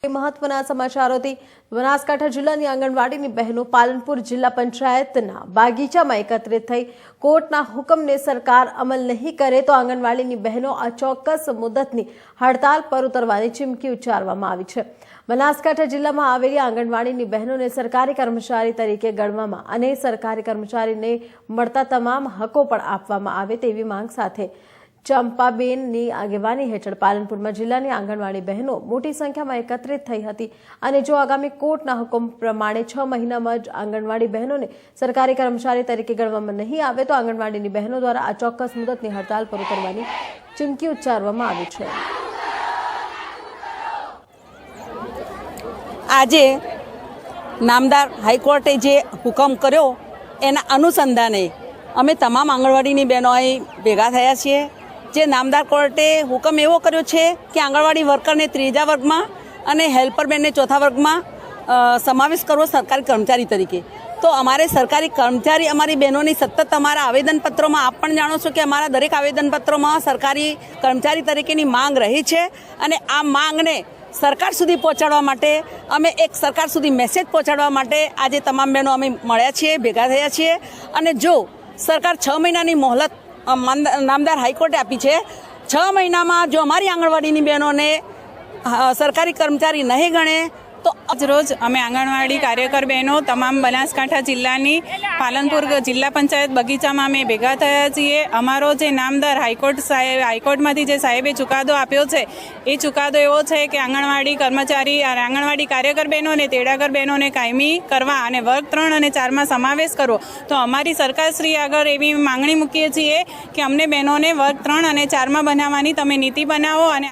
મહત્વના સમાચારોથી બનાસકાંઠા જિલ્લાની આંગણવાડીની બહેનો પાલનપુર જિલ્લા પંચાયતના બાગીચામાં એકત્રિત થઈ કોર્ટના હુકમને સરકાર અમલ નહીં કરે તો આંગણવાડીની બહેનો અચોક્કસ મુદતની હડતાલ પર ઉતરવાની ચીમકી ઉચ્ચારવામાં આવી છે। બનાસકાંઠા જિલ્લામાં આવેલી આંગણવાડીની બહેનોને સરકારી કર્મચારી તરીકે ગણવામાં અને સરકારી કર્મચારીને મળતા તમામ હકો પણ આપવામાં આવે તેવી માંગ સાથે ચંપાબેનની આગેવાની હેઠળ પાલનપુરમાં જિલ્લાની આંગણવાડી બહેનો મોટી સંખ્યામાં એકત્રિત થઈ હતી અને જો આગામી કોર્ટના હુકમ પ્રમાણે 6 મહિનામાં જ આંગણવાડી બહેનોને સરકારી કર્મચારી તરીકે ગણવામાં નહીં આવે તો આંગણવાડીની બહેનો દ્વારા આ ચોક્કસ મુદતની હડતાલ પર ઉતરવાની ચીમકી ઉચ્ચારવામાં આવી છે। આજે નામદાર હાઈકોર્ટે જે હુકમ કર્યો એના અનુસંધાને અમે તમામ આંગણવાડીની બહેનો અહીં ભેગા થયા છીએ। જે નામદાર કોર્ટે હુકમ એવો કર્યો છે કે આંગણવાડી વર્કરને 3જા વર્ગમાં અને હેલ્પરબેનને 4થા વર્ગમાં સમાવેશ કરવો સરકારી કર્મચારી તરીકે। તો અમારે સરકારી કર્મચારી અમારી બહેનોની સતત અમારા આવેદનપત્રોમાં આપ પણ જાણો છો કે અમારા દરેક આવેદનપત્રોમાં સરકારી કર્મચારી તરીકેની માંગ રહી છે અને આ માંગને સરકાર સુધી પહોંચાડવા માટે અમે એક સરકાર સુધી મેસેજ પહોંચાડવા માટે આજે તમામ બહેનો અમે મળ્યા છીએ, ભેગા થયા છીએ અને જો સરકાર 6 મહિનાની મોહલત નામદાર હાઈકોર્ટે આપી છે, 6 મહિનામાં જો અમારી આંગણવાડીની બહેનોને સરકારી કર્મચારી નહીં ગણે તો રોજ અમે આંગણવાડી કાર્યકર બહેનો તમામ બનાસકાંઠા જિલ્લાની પાલનપુર જિલ્લા પંચાયત બગીચામાં અમે ભેગા થયા છીએ। અમારો જે નામદાર હાઈકોર્ટમાંથી જે સાહેબે ચુકાદો આપ્યો છે એ ચુકાદો એવો છે કે આંગણવાડી કર્મચારી અને આંગણવાડી કાર્યકર બહેનોને તેડાગર બહેનોને કાયમી કરવા અને વર્ગ 3 અને 4માં સમાવેશ કરવો। તો અમારી સરકારશ્રી આગળ એવી માંગણી મૂકીએ છીએ કે અમને બહેનોને વર્ગ 3 અને 4માં બનાવવાની તમે નીતિ બનાવો અને